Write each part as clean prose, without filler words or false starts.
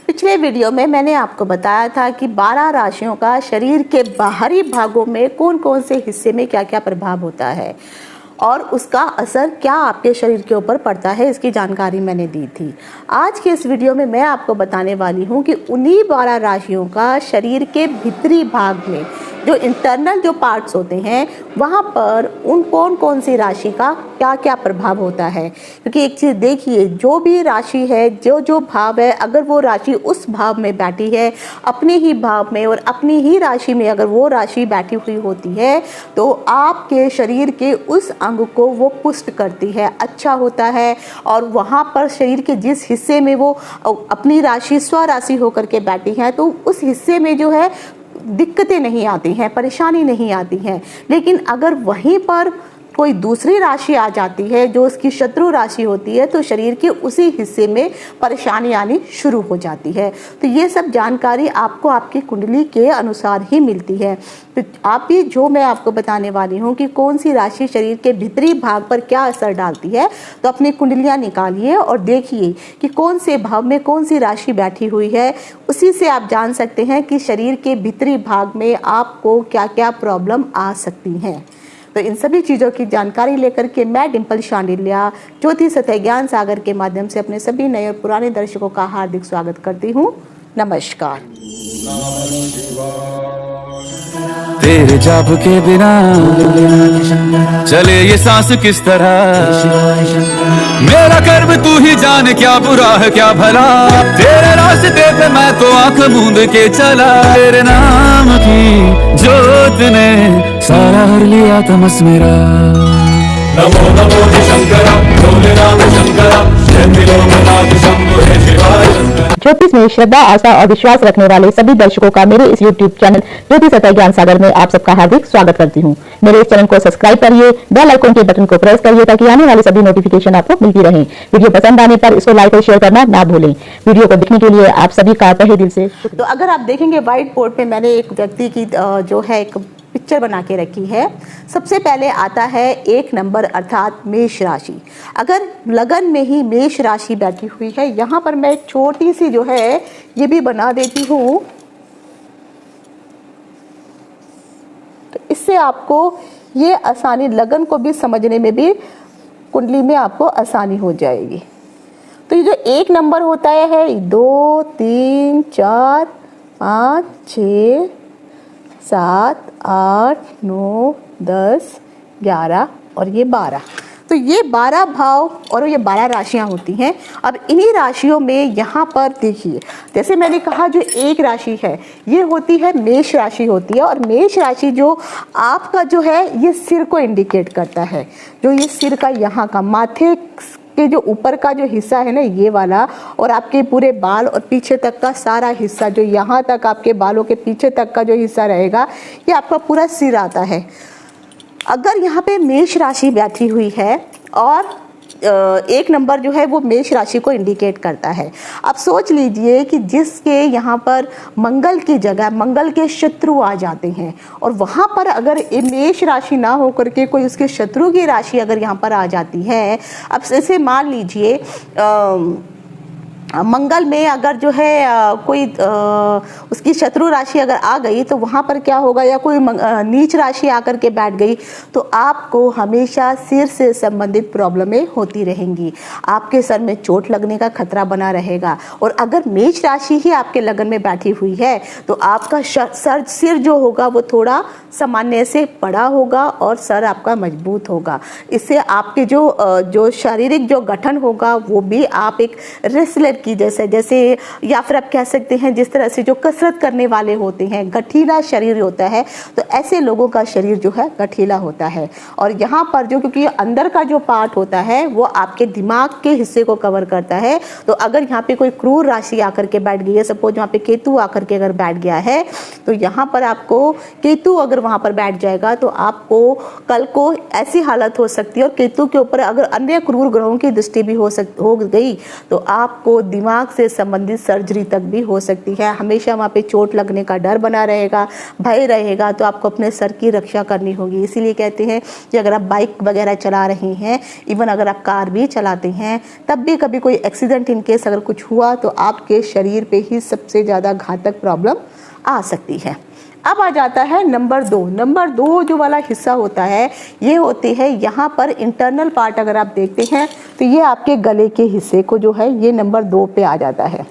पिछले वीडियो में मैंने आपको बताया था कि 12 राशियों का शरीर के बाहरी भागों में कौन कौन से हिस्से में क्या क्या प्रभाव होता है और उसका असर क्या आपके शरीर के ऊपर पड़ता है, इसकी जानकारी मैंने दी थी। आज के इस वीडियो में मैं आपको बताने वाली हूँ कि उन्हीं 12 राशियों का शरीर के भीतरी भाग में जो इंटरनल जो पार्ट्स होते हैं वहाँ पर उन कौन कौन सी राशि का क्या क्या प्रभाव होता है। क्योंकि एक चीज़ देखिए, जो भी राशि है, जो जो भाव है, अगर वो राशि उस भाव में बैठी है, अपने ही भाव में और अपनी ही राशि में अगर वो राशि बैठी हुई होती है तो आपके शरीर के उस अंग को वो पुष्ट करती है, अच्छा होता है। और वहाँ पर शरीर के जिस हिस्से में वो अपनी राशि स्वराशि होकर के बैठी है तो उस हिस्से में जो है दिक्कतें नहीं आती हैं, परेशानी नहीं आती हैं। लेकिन अगर वहीं पर कोई दूसरी राशि आ जाती है जो उसकी शत्रु राशि होती है तो शरीर के उसी हिस्से में परेशानी आनी शुरू हो जाती है। तो ये सब जानकारी आपको आपकी कुंडली के अनुसार ही मिलती है। तो आप भी जो मैं आपको बताने वाली हूँ कि कौन सी राशि शरीर के भीतरी भाग पर क्या असर डालती है, तो अपनी कुंडलियाँ निकालिए और देखिए कि कौन से भाव में कौन सी राशि बैठी हुई है। उसी से आप जान सकते हैं कि शरीर के भीतरी भाग में आपको क्या क्या प्रॉब्लम आ सकती हैं। तो इन सभी चीज़ों की जानकारी लेकर के मैं डिम्पल शांडिल्या ज्योतिष सतह ज्ञान सागर के माध्यम से अपने सभी नए और पुराने दर्शकों का हार्दिक स्वागत करती हूँ। नमस्कार। तेरे जाप के बिना चले ये सांस किस तरह, मेरा कर्म तू ही जान, क्या बुरा है क्या भला, तेरे रास्ते पे मैं तो आंख मूंद के चला। तेरे नाम की जोत ने सारा हर लिया तमस मेरा। नमो नमो शंकर भोले राम शंकर, ज्योतिष में श्रद्धा, आस्था और विश्वास रखने वाले सभी दर्शकों का मेरे इस YouTube चैनल ज्योतिष सतह ज्ञान सागर में आप सबका हार्दिक स्वागत करती हूँ। मेरे इस चैनल को सब्सक्राइब करिए, बेल आइकन के बटन को प्रेस करिए ताकि आने वाली सभी नोटिफिकेशन आपको मिलती रहे। वीडियो पसंद आने पर इसको लाइक और शेयर करना ना भूलें। वीडियो को देखने के लिए आप सभी का तहे दिल से। तो अगर आप देखेंगे व्हाइट बोर्ड पे मैंने एक व्यक्ति की जो है एक पिक्चर बना के रखी है। सबसे पहले आता है 1 नंबर अर्थात मेष राशि। अगर लगन में ही मेष राशि बैठी हुई है, यहाँ पर मैं एक छोटी सी जो है ये भी बना देती हूँ, तो इससे आपको ये आसानी, लगन को भी समझने में भी कुंडली में आपको आसानी हो जाएगी। तो ये जो 1 नंबर होता है 2 3 4 5 6 7 8 9 10 11 और ये 12। तो ये 12 भाव और ये 12 राशियां होती हैं। अब इन्हीं राशियों में यहाँ पर देखिए, जैसे मैंने कहा जो एक राशि है ये होती है मेष राशि होती है। और मेष राशि जो आपका जो है ये सिर को इंडिकेट करता है। जो ये सिर का यहाँ का माथे के जो ऊपर का जो हिस्सा है ना ये वाला, और आपके पूरे बाल और पीछे तक का सारा हिस्सा, जो यहाँ तक आपके बालों के पीछे तक का जो हिस्सा रहेगा ये आपका पूरा सिर आता है। अगर यहाँ पे मेष राशि बैठी हुई है और 1 नंबर जो है वो मेष राशि को इंडिकेट करता है। अब सोच लीजिए कि जिसके यहाँ पर मंगल की जगह मंगल के शत्रु आ जाते हैं और वहाँ पर अगर मेष राशि ना होकर के कोई उसके शत्रु की राशि अगर यहाँ पर आ जाती है। अब जैसे मान लीजिए मंगल में अगर जो है कोई उसकी शत्रु राशि अगर आ गई तो वहाँ पर क्या होगा, या कोई नीच राशि आकर के बैठ गई तो आपको हमेशा सिर से संबंधित प्रॉब्लमें होती रहेंगी। आपके सर में चोट लगने का खतरा बना रहेगा। और अगर मेष राशि ही आपके लगन में बैठी हुई है तो आपका सिर जो होगा वो थोड़ा सामान्य से बड़ा होगा और सर आपका मजबूत होगा। इससे आपके जो शारीरिक जो गठन होगा वो भी आप एक रेसलर की जैसे या फिर आप कह सकते हैं जिस तरह से जो कसरत करने वाले होते हैं, गठीला शरीर होता है, तो ऐसे लोगों का शरीर जो है गठीला होता है। और यहाँ पर जो, क्योंकि अंदर का जो पार्ट होता है वो आपके दिमाग के हिस्से को कवर करता है। तो अगर यहाँ पे कोई क्रूर राशि आकर के बैठ गई है, सपोज यहाँ पे केतु आकर के अगर बैठ गया है, तो यहाँ पर आपको केतु अगर वहाँ पर बैठ जाएगा तो आपको कल को ऐसी हालत हो सकती है। और केतु के ऊपर अगर अन्य क्रूर ग्रहों की दृष्टि भी हो गई तो आपको दिमाग से संबंधित सर्जरी तक भी हो सकती है। हमेशा वहाँ पे चोट लगने का डर बना रहेगा, भय रहेगा, तो आपको अपने सर की रक्षा करनी होगी। इसीलिए कहते हैं कि अगर आप बाइक वगैरह चला रहे हैं, इवन अगर आप कार भी चलाते हैं, तब भी कभी कोई एक्सीडेंट इन केस अगर कुछ हुआ तो आपके शरीर पे ही सबसे ज़्यादा घातक प्रॉब्लम आ सकती है। अब आ जाता है नंबर 2। नंबर 2 जो वाला हिस्सा होता है, ये होती है यहाँ पर इंटरनल पार्ट। अगर आप देखते हैं तो ये आपके गले के हिस्से को जो है ये नंबर 2 पे आ जाता है।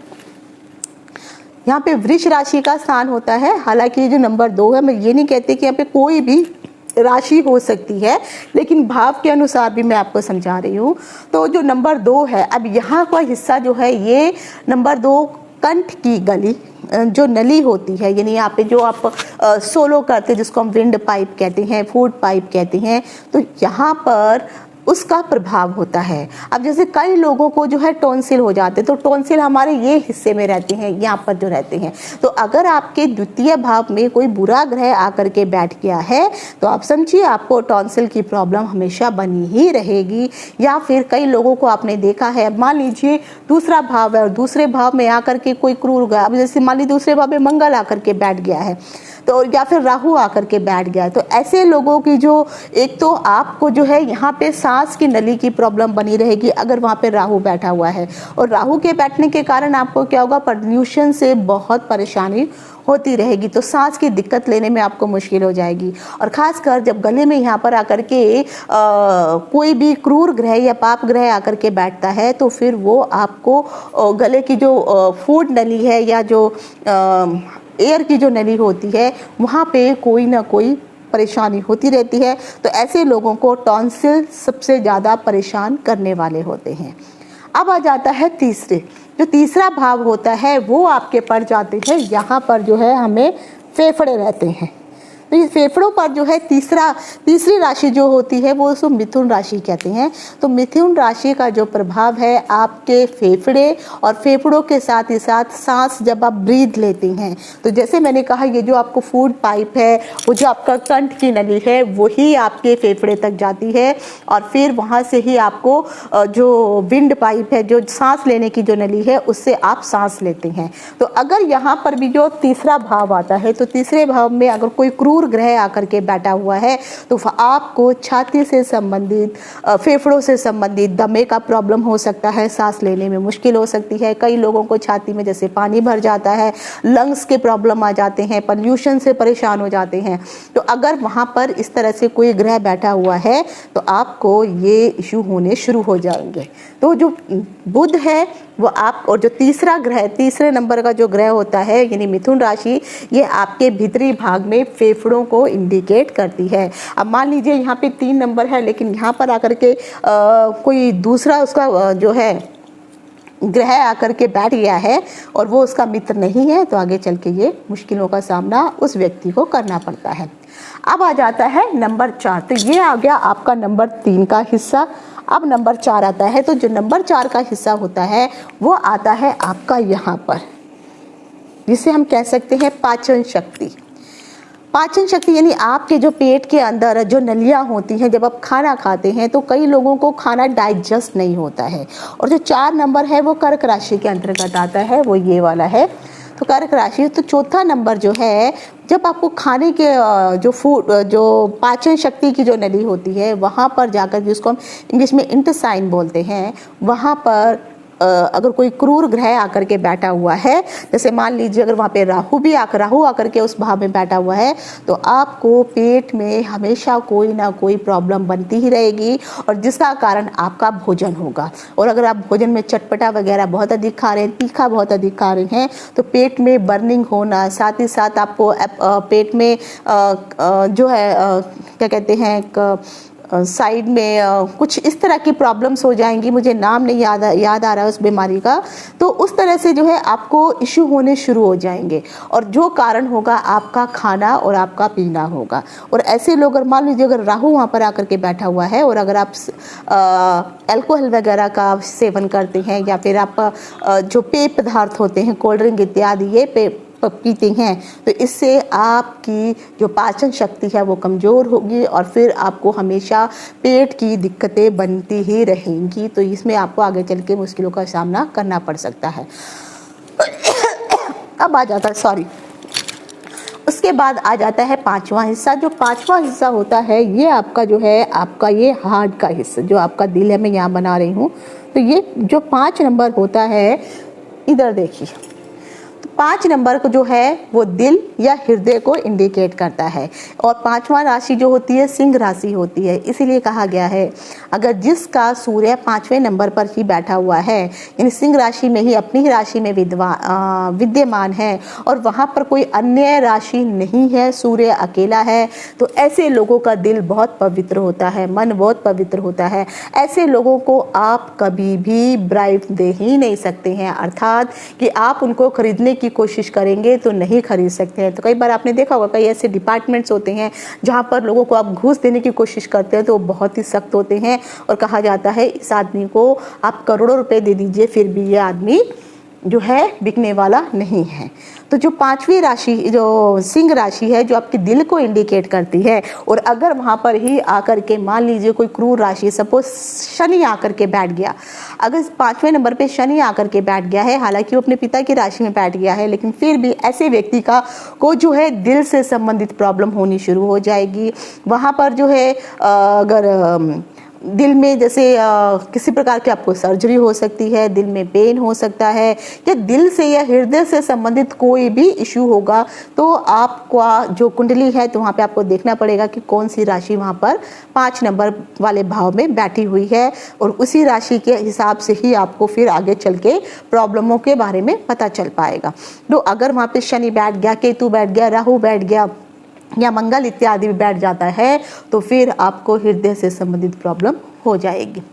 यहाँ पे वृष राशि का स्थान होता है। हालांकि ये जो नंबर 2 है, मैं ये नहीं कहती कि यहाँ पे कोई भी राशि हो सकती है, लेकिन भाव के अनुसार भी मैं आपको समझा रही हूँ। तो जो नंबर 2 है, अब यहाँ का हिस्सा जो है ये नंबर 2 कंठ की गली जो नली होती है, यानी यहाँ पे जो आप सोलो करते हैं जिसको हम विंड पाइप कहते हैं, फूड पाइप कहते हैं, तो यहाँ पर उसका प्रभाव होता है। अब जैसे कई लोगों को जो है टॉन्सिल हो जाते हैं, तो टॉन्सिल हमारे ये हिस्से में रहते हैं, यहाँ पर जो रहते हैं। तो अगर आपके द्वितीय भाव में कोई बुरा ग्रह आकर के बैठ गया है तो आप समझिए आपको टॉन्सिल की प्रॉब्लम हमेशा बनी ही रहेगी। या फिर कई लोगों को आपने देखा है, मान लीजिए दूसरा भाव है और दूसरे भाव में आकर के कोई क्रूर ग्रह, अब जैसे मान लीजिए दूसरे भाव में मंगल आकर के बैठ गया है, तो या फिर राहु आकर के बैठ गया है, तो ऐसे लोगों की जो एक तो आपको जो है यहाँ पे सांस की नली की प्रॉब्लम बनी रहेगी अगर वहाँ पे राहु बैठा हुआ है। और राहु के बैठने के कारण आपको क्या होगा, पोल्यूशन से बहुत परेशानी होती रहेगी, तो सांस की दिक्कत लेने में आपको मुश्किल हो जाएगी। और खासकर जब गले में यहाँ पर आकर के कोई भी क्रूर ग्रह या पाप ग्रह आकर के बैठता है तो फिर वो आपको गले की जो फूड नली है या जो एयर की जो नली होती है वहाँ पे कोई ना कोई परेशानी होती रहती है। तो ऐसे लोगों को टॉन्सिल सबसे ज़्यादा परेशान करने वाले होते हैं। अब आ जाता है तीसरे, जो तीसरा भाव होता है वो आपके पड़ जाते हैं, यहाँ पर जो है हमें फेफड़े रहते हैं। तो ये फेफड़ों पर जो है तीसरी राशि जो होती है वो उसको मिथुन राशि कहते हैं। तो मिथुन राशि का जो प्रभाव है आपके फेफड़े और फेफड़ों के साथ ही साथ सांस जब आप ब्रीथ लेते हैं, तो जैसे मैंने कहा ये जो आपको फूड पाइप है, वो जो आपका कंठ की नली है वही आपके फेफड़े तक जाती है और फिर वहाँ से ही आपको जो विंड पाइप है, जो सांस लेने की जो नली है, उससे आप सांस लेते हैं। तो अगर यहाँ पर भी जो तीसरा भाव आता है, तो तीसरे भाव में अगर कोई क्रूर ग्रह आकर के बैठा हुआ है तो आपको छाती से संबंधित, फेफड़ों से संबंधित दमे का प्रॉब्लम हो सकता है, सांस लेने में मुश्किल हो सकती है। कई लोगों को छाती में जैसे पानी भर जाता है, लंग्स के प्रॉब्लम आ जाते हैं, पोल्यूशन से परेशान हो जाते हैं। तो अगर वहाँ पर इस तरह से कोई ग्रह बैठा हुआ है तो आपको ये इशू होने शुरू हो जाएंगे। तो जो बुध है वो आप, और जो तीसरा ग्रह, तीसरे नंबर का जो ग्रह होता है यानी मिथुन राशि, ये आपके भीतरी भाग में फेफड़ों को इंडिकेट करती है। अब मान लीजिए यहाँ पे 3 नंबर है, लेकिन यहाँ पर आकर के कोई दूसरा उसका जो है ग्रह आकर के बैठ गया है और वो उसका मित्र नहीं है, तो आगे चल के ये मुश्किलों का सामना उस व्यक्ति को करना पड़ता है। अब आ जाता है नंबर 4। तो ये आ गया आपका नंबर 3 का हिस्सा। अब नंबर 4 आता है, तो जो नंबर 4 का हिस्सा होता है वो आता है आपका यहाँ पर, जिसे हम कह सकते हैं पाचन शक्ति। पाचन शक्ति यानी आपके जो पेट के अंदर जो नलियाँ होती हैं, जब आप खाना खाते हैं तो कई लोगों को खाना डाइजेस्ट नहीं होता है। और जो 4 नंबर है वो कर्क राशि के अंतर्गत आता है, वो ये वाला है। तो कर्क राशि, तो चौथा नंबर जो है, जब आपको खाने के जो पाचन शक्ति की जो नली होती है वहाँ पर जाकर, जिसको हम इंग्लिश में इंटेस्टाइन बोलते हैं, वहाँ पर अगर कोई क्रूर ग्रह आकर के बैठा हुआ है, जैसे मान लीजिए अगर वहाँ पे राहु आकर के उस भाव में बैठा हुआ है, तो आपको पेट में हमेशा कोई ना कोई प्रॉब्लम बनती ही रहेगी और जिसका कारण आपका भोजन होगा। और अगर आप भोजन में चटपटा वगैरह बहुत अधिक खा रहे हैं, तीखा बहुत अधिक खा रहे हैं, तो पेट में बर्निंग होना, साथ ही साथ आपको पेट में जो है क्या कहते हैं, साइड में कुछ इस तरह की प्रॉब्लम्स हो जाएंगी, मुझे नाम नहीं याद आ रहा है उस बीमारी का। तो उस तरह से जो है आपको इशू होने शुरू हो जाएंगे और जो कारण होगा आपका खाना और आपका पीना होगा। और ऐसे लोग, अगर मान लीजिए अगर राहु वहाँ पर आकर के बैठा हुआ है और अगर आप अल्कोहल वगैरह का सेवन करते हैं या फिर आप जो पेय पदार्थ होते हैं, कोल्ड ड्रिंक इत्यादि, ये पीते हैं तो इससे आपकी जो पाचन शक्ति है वो कमज़ोर होगी और फिर आपको हमेशा पेट की दिक्कतें बनती ही रहेंगी। तो इसमें आपको आगे चल के मुश्किलों का सामना करना पड़ सकता है। अब आ जाता है उसके बाद आ जाता है पांचवा हिस्सा। जो पांचवा हिस्सा होता है ये आपका जो है आपका ये हार्ट का हिस्सा, जो आपका दिल है, मैं यहाँ बना रही हूँ। तो ये जो 5 नंबर होता है, इधर देखिए, तो 5 नंबर को जो है वो दिल या हृदय को इंडिकेट करता है। और 5वां राशि जो होती है सिंह राशि होती है। इसीलिए कहा गया है अगर जिसका सूर्य 5वें नंबर पर ही बैठा हुआ है, यानी सिंह राशि में ही, अपनी ही राशि में विद्यमान है और वहाँ पर कोई अन्य राशि नहीं है, सूर्य अकेला है, तो ऐसे लोगों का दिल बहुत पवित्र होता है, मन बहुत पवित्र होता है। ऐसे लोगों को आप कभी भी ब्राइब दे ही नहीं सकते हैं, अर्थात कि आप उनको खरीदने की कोशिश करेंगे तो नहीं खरीद सकते हैं। तो कई बार आपने देखा होगा कई ऐसे डिपार्टमेंट्स होते हैं जहाँ पर लोगों को आप घूस देने की कोशिश करते हैं तो वो बहुत ही सख्त होते हैं और कहा जाता है इस आदमी को आप करोड़ों रुपए दे दीजिए फिर भी ये आदमी जो है बिकने वाला नहीं है। तो जो 5वीं राशि जो सिंह राशि है जो आपके दिल को इंडिकेट करती है, और अगर वहाँ पर ही आकर के मान लीजिए कोई क्रूर राशि, सपोज शनि आकर के बैठ गया, अगर 5वें नंबर पे शनि आकर के बैठ गया है, हालांकि वो अपने पिता की राशि में बैठ गया है, लेकिन फिर भी ऐसे व्यक्ति को जो है दिल से संबंधित प्रॉब्लम होनी शुरू हो जाएगी। वहाँ पर जो है अगर दिल में जैसे किसी प्रकार की आपको सर्जरी हो सकती है, दिल में पेन हो सकता है, या दिल से या हृदय से संबंधित कोई भी इश्यू होगा, तो आपका जो कुंडली है तो वहाँ पे आपको देखना पड़ेगा कि कौन सी राशि वहाँ पर 5 नंबर वाले भाव में बैठी हुई है, और उसी राशि के हिसाब से ही आपको फिर आगे चल के प्रॉब्लमों के बारे में पता चल पाएगा। तो अगर वहाँ पे शनि बैठ गया, केतु बैठ गया, राहु बैठ गया या मंगल इत्यादि भी बैठ जाता है तो फिर आपको हृदय से संबंधित प्रॉब्लम हो जाएगी।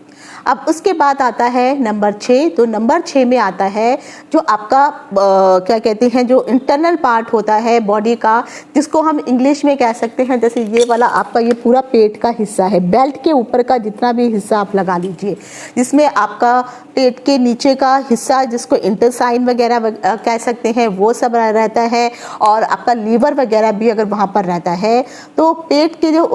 अब उसके बाद आता है नंबर 6। तो नंबर 6 में आता है जो आपका क्या कहते हैं जो इंटरनल पार्ट होता है बॉडी का, जिसको हम इंग्लिश में कह सकते हैं, जैसे ये वाला आपका ये पूरा पेट का हिस्सा है, बेल्ट के ऊपर का जितना भी हिस्सा आप लगा लीजिए, जिसमें आपका पेट के नीचे का हिस्सा जिसको इंटेस्टाइन वगैरह कह सकते हैं वो सब रहता है, और आपका लीवर वगैरह भी अगर वहाँ पर रहता है, तो पेट के जो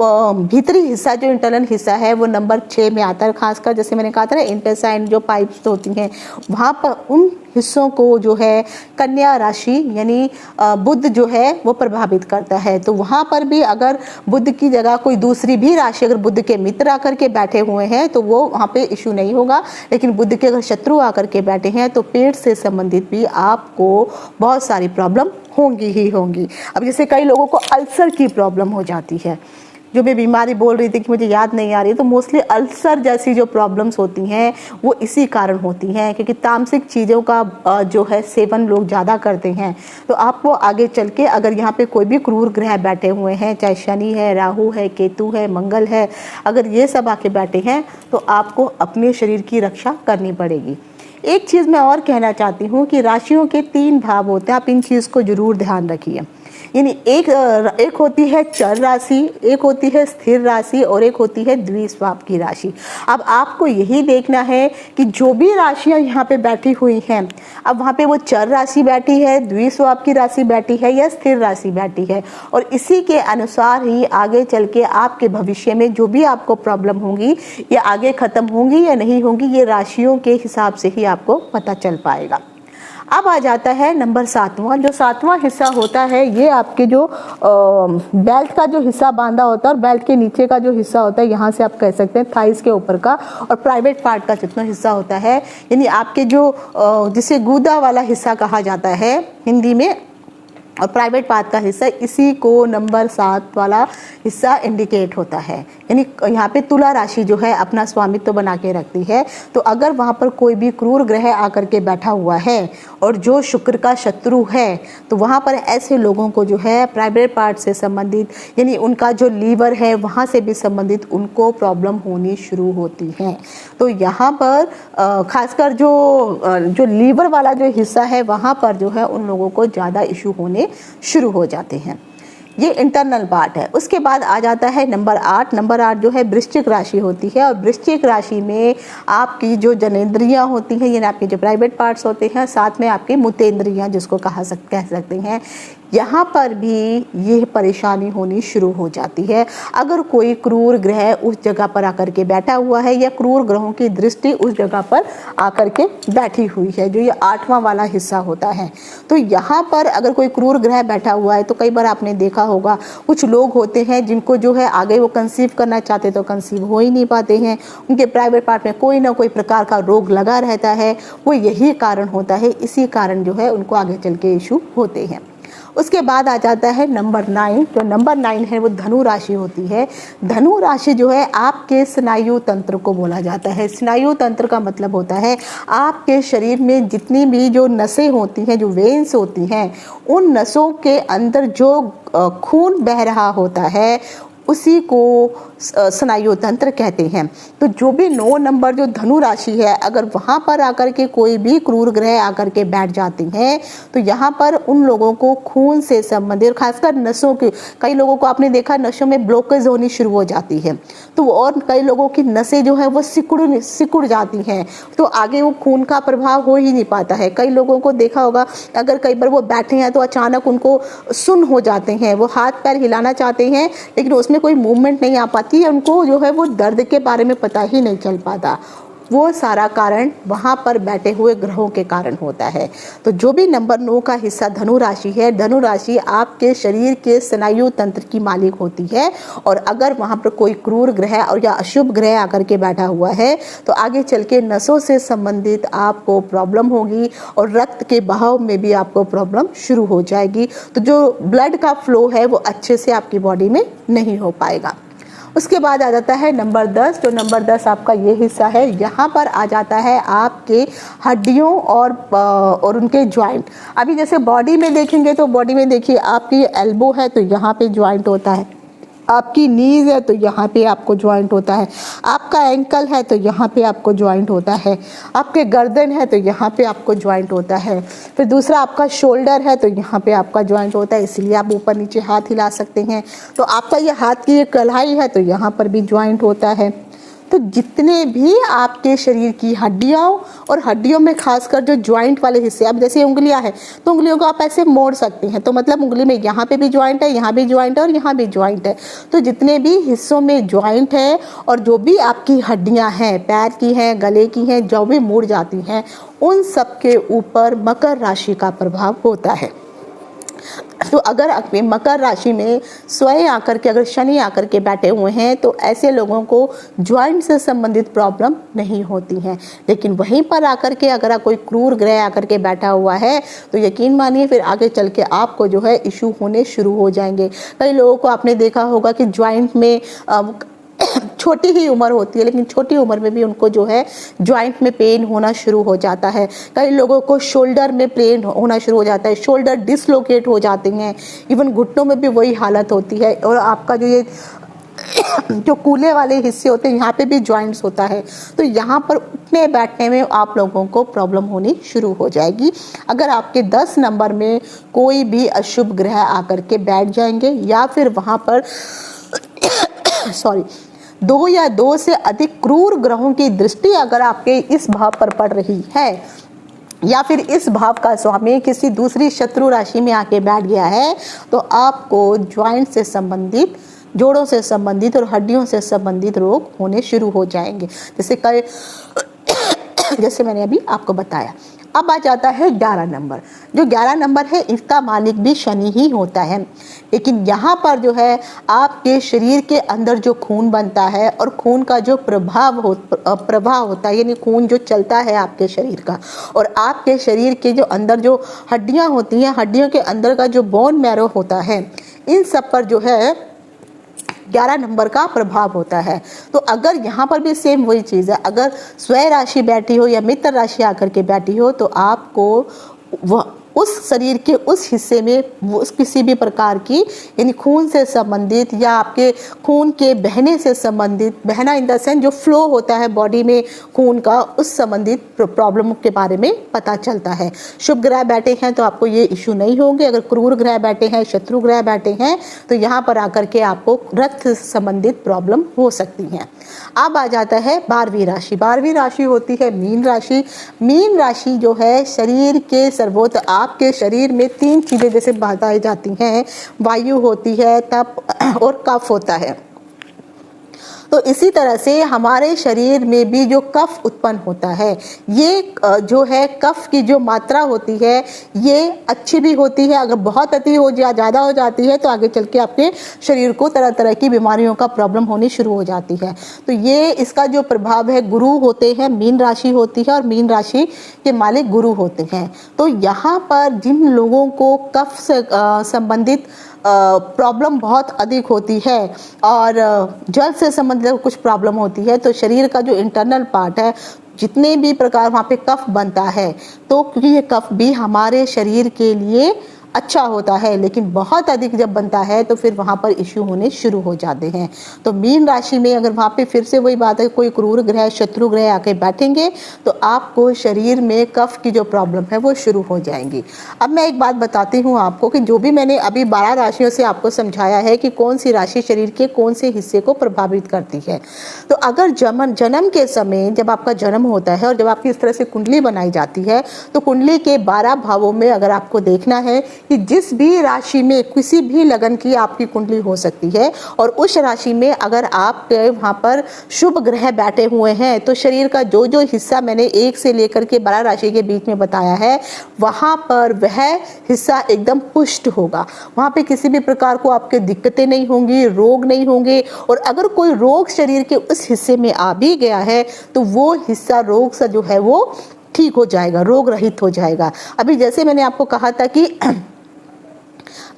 भीतरी हिस्सा जो इंटरनल हिस्सा है वो नंबर 6 में आता है। खासकर जैसे मैंने कहा था ना इंटेस्टाइन जो पाइप्स होती हैं वहाँ पर उन हिस्सों को जो है कन्या राशि यानी बुध जो है वो प्रभावित करता है। तो वहाँ पर भी अगर बुध की जगह कोई दूसरी भी राशि, अगर बुध के मित्र आकर के बैठे हुए हैं तो वो वहाँ पे इशू नहीं होगा, लेकिन बुध के अगर शत्रु आकर के बैठे हैं तो पेट से संबंधित भी आपको बहुत सारी प्रॉब्लम होंगी ही होंगी। अब जैसे कई लोगों को अल्सर की प्रॉब्लम हो जाती है, जो मैं बीमारी बोल रही थी कि मुझे याद नहीं आ रही, तो मोस्टली अल्सर जैसी जो प्रॉब्लम्स होती हैं वो इसी कारण होती हैं क्योंकि तामसिक चीज़ों का जो है सेवन लोग ज़्यादा करते हैं। तो आपको आगे चल के अगर यहाँ पे कोई भी क्रूर ग्रह बैठे हुए हैं, चाहे शनि है, राहु है, केतु है, मंगल है, अगर ये सब आके बैठे हैं तो आपको अपने शरीर की रक्षा करनी पड़ेगी। एक चीज़ मैं और कहना चाहती हूँ कि राशियों के 3 भाव होते हैं, आप इन चीज़ को जरूर ध्यान रखिए। यानी एक होती है चर राशि, एक होती है स्थिर राशि और एक होती है द्विस्वाप की राशि। अब आपको यही देखना है कि जो भी राशियां यहाँ पे बैठी हुई हैं, अब वहाँ पे वो चर राशि बैठी है, द्विस्वाप की राशि बैठी है या स्थिर राशि बैठी है, और इसी के अनुसार ही आगे चल के आपके भविष्य में जो भी आपको प्रॉब्लम होंगी या आगे खत्म होंगी या नहीं होंगी, ये राशियों के हिसाब से ही आपको पता चल पाएगा। अब आ जाता है नंबर 7वां। जो 7वां हिस्सा होता है ये आपके जो बेल्ट का जो हिस्सा बांधा होता है और बेल्ट के नीचे का जो हिस्सा होता है, यहाँ से आप कह सकते हैं थाइस के ऊपर का, और प्राइवेट पार्ट का जितना हिस्सा होता है, यानी आपके जो जिसे गूदा वाला हिस्सा कहा जाता है हिंदी में, और प्राइवेट पार्ट का हिस्सा, इसी को नंबर 7 वाला हिस्सा इंडिकेट होता है। यानी यहाँ पे तुला राशि जो है अपना स्वामित्व बना के रखती है। तो अगर वहाँ पर कोई भी क्रूर ग्रह आकर के बैठा हुआ है और जो शुक्र का शत्रु है, तो वहाँ पर ऐसे लोगों को जो है प्राइवेट पार्ट से संबंधित, यानी उनका जो लीवर है वहाँ से भी संबंधित उनको प्रॉब्लम होनी शुरू होती है। तो यहाँ पर खासकर जो लीवर वाला जो हिस्सा है वहाँ पर जो है उन लोगों को ज़्यादा इशू होने शुरू हो जाते हैं। ये इंटरनल पार्ट है। उसके बाद आ जाता है नंबर 8। नंबर 8 जो है वृश्चिक राशि होती है, और वृश्चिक राशि में आपकी जो जनेंद्रियां होती हैं, यानी आपके जो प्राइवेट पार्ट्स होते हैं, साथ में आपके मूत्रेंद्रियां जिसको कह सकते हैं, यहाँ पर भी ये परेशानी होनी शुरू हो जाती है। अगर कोई क्रूर ग्रह उस जगह पर आकर के बैठा हुआ है, या क्रूर ग्रहों की दृष्टि उस जगह पर आकर के बैठी हुई है, जो ये 8वां वाला हिस्सा होता है, तो यहाँ पर अगर कोई क्रूर ग्रह बैठा हुआ है, तो कई बार आपने देखा होगा कुछ लोग होते हैं जिनको जो है आगे वो कंसीव करना चाहते तो कंसीव हो ही नहीं पाते हैं, उनके प्राइवेट पार्ट में कोई ना कोई प्रकार का रोग लगा रहता है। वो यही कारण होता है, इसी कारण जो है उनको आगे चल के इशू होते हैं। उसके बाद आ जाता है नंबर 9। जो नंबर 9 है वो धनु राशि होती है। धनु राशि जो है आपके स्नायु तंत्र को बोला जाता है। स्नायु तंत्र का मतलब होता है आपके शरीर में जितनी भी जो नसें होती हैं, जो वेन्स होती हैं, उन नसों के अंदर जो खून बह रहा होता है उसी को स्नायु तंत्र कहते हैं। तो जो भी 9 नंबर जो धनु राशि है, अगर वहाँ पर आकर के कोई भी क्रूर ग्रह आकर के बैठ जाते हैं, तो यहाँ पर उन लोगों को खून से संबंधित, खासकर नसों की, कई लोगों को आपने देखा नसों में ब्लॉकेज होनी शुरू हो जाती है, तो और कई लोगों की नसें जो है वो सिकुड़ जाती हैं, तो आगे वो खून का प्रभाव हो ही नहीं पाता है। कई लोगों को देखा होगा, अगर कई बार वो बैठे हैं तो अचानक उनको सुन्न हो जाते हैं, वो हाथ पैर हिलाना चाहते हैं लेकिन उसमें कोई मूवमेंट नहीं आ पाती है, उनको जो है वो दर्द के बारे में पता ही नहीं चल पाता। वो सारा कारण वहाँ पर बैठे हुए ग्रहों के कारण होता है। तो जो भी नंबर 9 का हिस्सा धनु राशि है, धनु राशि आपके शरीर के स्नायु तंत्र की मालिक होती है, और अगर वहाँ पर कोई क्रूर ग्रह और या अशुभ ग्रह आकर के बैठा हुआ है, तो आगे चल के नसों से संबंधित आपको प्रॉब्लम होगी, और रक्त के बहाव में भी आपको प्रॉब्लम शुरू हो जाएगी। तो जो ब्लड का फ्लो है वो अच्छे से आपकी बॉडी में नहीं हो पाएगा। उसके बाद आ जाता है नंबर 10। जो नंबर 10 आपका ये हिस्सा है, यहाँ पर आ जाता है आपके हड्डियों और उनके जॉइंट। अभी जैसे बॉडी में देखेंगे तो बॉडी में देखिए आपकी एल्बो है तो यहाँ पे जॉइंट होता है, आपकी नीज है तो यहाँ पे आपको जॉइंट होता है, आपका एंकल है तो यहाँ पे आपको जॉइंट होता है, आपके गर्दन है तो यहाँ पे आपको जॉइंट होता है, फिर दूसरा आपका शोल्डर है तो यहाँ पे आपका जॉइंट होता है, इसलिए आप ऊपर नीचे हाथ हिला सकते हैं। तो आपका ये हाथ की एक कलाई है तो यहाँ पर भी जॉइंट होता है। तो जितने भी आपके शरीर की हड्डियाँ, और हड्डियों में खासकर जो जॉइंट वाले हिस्से, अब जैसे उंगलियां हैं तो उंगलियों को आप ऐसे मोड़ सकते हैं, तो मतलब उंगली में यहाँ पे भी जॉइंट है, यहाँ भी जॉइंट है और यहाँ भी जॉइंट है। तो जितने भी हिस्सों में जॉइंट है और जो भी आपकी हड्डियाँ हैं, पैर की हैं, गले की हैं, जो भी मुड़ जाती हैं, उन सब के ऊपर मकर राशि का प्रभाव होता है। तो अगर आपके मकर राशि में स्वयं आकर के, अगर शनि आकर के बैठे हुए हैं, तो ऐसे लोगों को जॉइंट से संबंधित प्रॉब्लम नहीं होती हैं। लेकिन वहीं पर आकर के अगर कोई क्रूर ग्रह आकर के बैठा हुआ है, तो यकीन मानिए फिर आगे चल के आपको जो है इशू होने शुरू हो जाएंगे। कई लोगों को आपने देखा होगा कि जॉइंट में छोटी ही उम्र होती है, लेकिन छोटी उम्र में भी उनको जो है जॉइंट में पेन होना शुरू हो जाता है। कई लोगों को शोल्डर में पेन होना शुरू हो जाता है, शोल्डर डिसलोकेट हो जाते हैं, इवन घुटनों में भी वही हालत होती है। और आपका जो ये जो कूल्हे वाले हिस्से होते हैं, यहाँ पे भी जॉइंट्स होता है, तो यहाँ पर उठने बैठने में आप लोगों को प्रॉब्लम होनी शुरू हो जाएगी। अगर आपके 10 नंबर में कोई भी अशुभ ग्रह आकर के बैठ जाएंगे, या फिर वहाँ पर 2 या 2 से अधिक क्रूर ग्रहों की दृष्टि अगर आपके इस भाव पर पड़ रही है, या फिर इस भाव का स्वामी किसी दूसरी शत्रु राशि में आके बैठ गया है, तो आपको जॉइंट से संबंधित, जोड़ों से संबंधित और हड्डियों से संबंधित रोग होने शुरू हो जाएंगे, जैसे मैंने अभी आपको बताया। अब आ जाता है 11 नंबर। जो 11 नंबर है, इसका मालिक भी शनि ही होता है। लेकिन यहाँ पर जो है आपके शरीर के अंदर जो खून बनता है और खून का जो प्रवाह होता है, यानी खून जो चलता है आपके शरीर का, और आपके शरीर के जो अंदर जो हड्डियाँ होती हैं, हड्डियों के अंदर का जो बोन मैरो होता है, इन सब पर जो है 11 नंबर का प्रभाव होता है। तो अगर यहाँ पर भी सेम वही चीज़ है, अगर स्वयं राशि बैठी हो या मित्र राशि आकर के बैठी हो, तो आपको उस शरीर के उस हिस्से में उस किसी भी प्रकार की यानी खून से संबंधित या आपके खून के बहने से संबंधित, बहना इन द सेंस जो फ्लो होता है बॉडी में खून का, उस संबंधित प्रॉब्लम के बारे में पता चलता है। शुभ ग्रह बैठे हैं तो आपको ये इश्यू नहीं होंगे। अगर क्रूर ग्रह बैठे हैं, शत्रु ग्रह बैठे हैं तो यहाँ पर आकर के आपको रक्त संबंधित प्रॉब्लम हो सकती हैं। अब आ जाता है 12वीं राशि। 12वीं राशि होती है मीन राशि। मीन राशि जो है शरीर के सर्वोत्त, आपके शरीर में 3 चीजें जैसे बताई जाती हैं, वायु होती है, तप और कफ होता है। तो इसी तरह से हमारे शरीर में भी जो कफ उत्पन्न होता है, ये जो है कफ की जो मात्रा होती है ये अच्छी भी होती है। अगर बहुत अति हो ज़्यादा हो जाती है तो आगे चल के आपके शरीर को तरह तरह की बीमारियों का प्रॉब्लम होनी शुरू हो जाती है। तो ये इसका जो प्रभाव है, गुरु होते हैं, मीन राशि होती है और मीन राशि के मालिक गुरु होते हैं। तो यहाँ पर जिन लोगों को कफ से संबंधित प्रॉब्लम बहुत अधिक होती है और जल से संबंधित कुछ प्रॉब्लम होती है, तो शरीर का जो इंटरनल पार्ट है, जितने भी प्रकार वहाँ पे कफ बनता है, तो क्योंकि ये कफ भी हमारे शरीर के लिए अच्छा होता है, लेकिन बहुत अधिक जब बनता है तो फिर वहाँ पर इश्यू होने शुरू हो जाते हैं। तो मीन राशि में अगर वहाँ पे फिर से वही बात है, कोई क्रूर ग्रह, शत्रु ग्रह आके बैठेंगे तो आपको शरीर में कफ की जो प्रॉब्लम है वो शुरू हो जाएंगी। अब मैं एक बात बताती हूँ आपको कि जो भी मैंने अभी 12 राशियों से आपको समझाया है कि कौन सी राशि शरीर के कौन से हिस्से को प्रभावित करती है। तो अगर जन्म के समय जब आपका जन्म होता है और जब आपकी इस तरह से कुंडली बनाई जाती है, तो कुंडली के 12 भावों में अगर आपको देखना है कि जिस भी राशि में किसी भी लगन की आपकी कुंडली हो सकती है और उस राशि में अगर आपके वहाँ पर शुभ ग्रह बैठे हुए हैं, तो शरीर का जो जो हिस्सा मैंने 1 से लेकर के 12 राशि के बीच में बताया है, वहाँ पर वह हिस्सा एकदम पुष्ट होगा। वहाँ पे किसी भी प्रकार को आपके दिक्कतें नहीं होंगी, रोग नहीं होंगे। और अगर कोई रोग शरीर के उस हिस्से में आ भी गया है तो वो हिस्सा रोग से जो है वो ठीक हो जाएगा, रोग रहित हो जाएगा। अभी जैसे मैंने आपको कहा था कि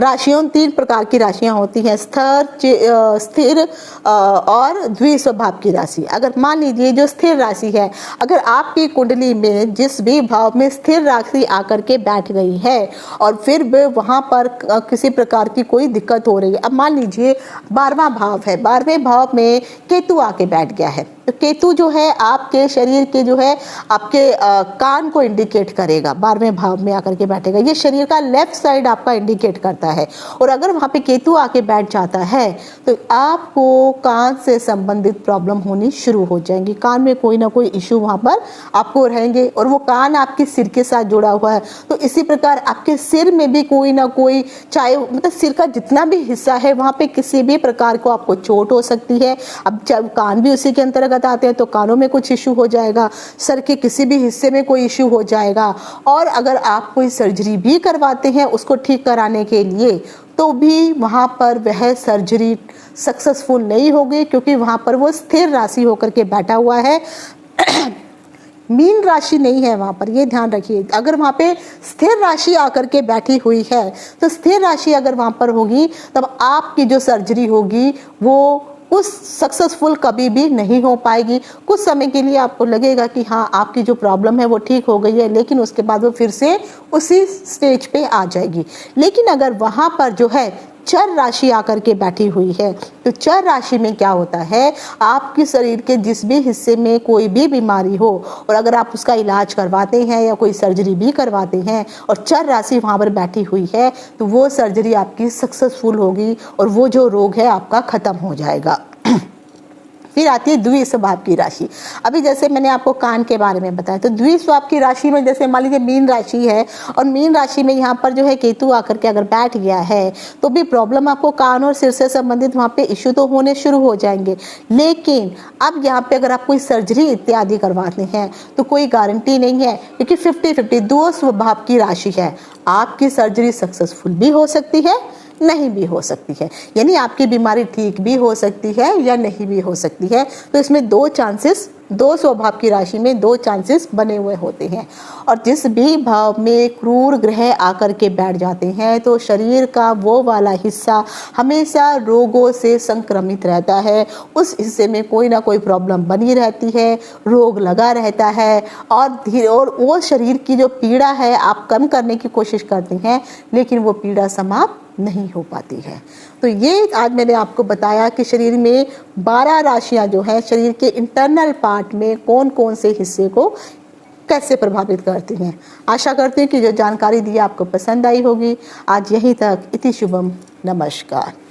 राशियों 3 प्रकार की राशियां होती हैं, स्थिर और द्विस्वभाव की राशि। अगर मान लीजिए जो स्थिर राशि है, अगर आपकी कुंडली में जिस भी भाव में स्थिर राशि आकर के बैठ गई है और फिर भी वहां पर किसी प्रकार की कोई दिक्कत हो रही है, अब मान लीजिए 12वां भाव है, 12वें भाव में केतु आके बैठ गया है, तो केतु जो है आपके शरीर के जो है आपके कान को इंडिकेट करेगा। 12वें भाव में आकर के बैठेगा, ये शरीर का लेफ्ट साइड आपका इंडिकेट करता है। और अगर वहाँ पे केतु आके बैठ जाता है तो आपको कान से संबंधित प्रॉब्लम होनी शुरू हो जाएंगी। कान में कोई ना कोई इश्यू वहाँ पर आपको रहेंगे और वो कान आपके सिर के साथ जुड़ा हुआ है, तो इसी प्रकार आपके सिर में भी कोई ना कोई, चाहे मतलब सिर का जितना भी हिस्सा है वहाँ पे किसी भी प्रकार को आपको चोट हो सकती है। अब जब कान भी उसी के अंतर्गत आते हैं तो कानों में कुछ इश्यू हो जाएगा, सर के किसी भी हिस्से में कोई इश्यू हो जाएगा। और अगर आप कोई सर्जरी भी करवाते हैं उसको ठीक कराने के लिए, तो भी वहाँ पर वह सर्जरी सक्सेसफुल नहीं होगी, क्योंकि वहाँ पर वो स्थिर राशि होकर के बैठा हुआ है। मीन राशि नहीं है वहाँ पर, ये ध्यान रखिए। अगर वहाँ पे स्थिर राशि आकर के बैठी हुई है, तो स्थिर राशि अगर वहाँ पर होगी तब आपकी जो सर्जरी होगी वो उस सक्सेसफुल कभी भी नहीं हो पाएगी। कुछ समय के लिए आपको लगेगा कि हाँ आपकी जो प्रॉब्लम है वो ठीक हो गई है, लेकिन उसके बाद वो फिर से उसी स्टेज पे आ जाएगी। लेकिन अगर वहाँ पर जो है चर राशि आकर के बैठी हुई है, तो चर राशि में क्या होता है, आपके शरीर के जिस भी हिस्से में कोई भी बीमारी हो और अगर आप उसका इलाज करवाते हैं या कोई सर्जरी भी करवाते हैं और चर राशि वहाँ पर बैठी हुई है, तो वो सर्जरी आपकी सक्सेसफुल होगी और वो जो रोग है आपका खत्म हो जाएगा। फिर आती है द्विस्वभाव की राशि। अभी जैसे मैंने आपको कान के बारे में बताया, तो द्विस्वभाव की राशि में जैसे मान लीजिए मीन राशि है और मीन राशि में यहाँ पर जो है केतु आकर के अगर बैठ गया है, तो भी प्रॉब्लम आपको कान और सिर से संबंधित वहाँ पे इश्यू तो होने शुरू हो जाएंगे। लेकिन अब यहाँ पे अगर आप कोई सर्जरी इत्यादि करवाते हैं तो कोई गारंटी नहीं है, क्योंकि 50-50 दो स्वभाव की राशि है। आपकी सर्जरी सक्सेसफुल भी हो सकती है, नहीं भी हो सकती है, यानी आपकी बीमारी ठीक भी हो सकती है या नहीं भी हो सकती है। तो इसमें 2 चांसेस दो स्वभाव की राशि में दो चांसेस बने हुए होते हैं, और जिस भी भाव में क्रूर ग्रह आकर के बैठ जाते हैं तो शरीर का वो वाला हिस्सा हमेशा रोगों से संक्रमित रहता है। उस हिस्से में कोई ना कोई प्रॉब्लम बनी रहती है, रोग लगा रहता है, और वो शरीर की जो पीड़ा है आप कम करने की कोशिश करते हैं, लेकिन वो पीड़ा समाप्त नहीं हो पाती है। तो ये आज मैंने आपको बताया कि शरीर में 12 राशियां जो हैं शरीर के इंटरनल पार्ट में कौन कौन से हिस्से को कैसे प्रभावित करती हैं। आशा करती हूँ कि जो जानकारी दी आपको पसंद आई होगी। आज यहीं तक। इति शुभम। नमस्कार।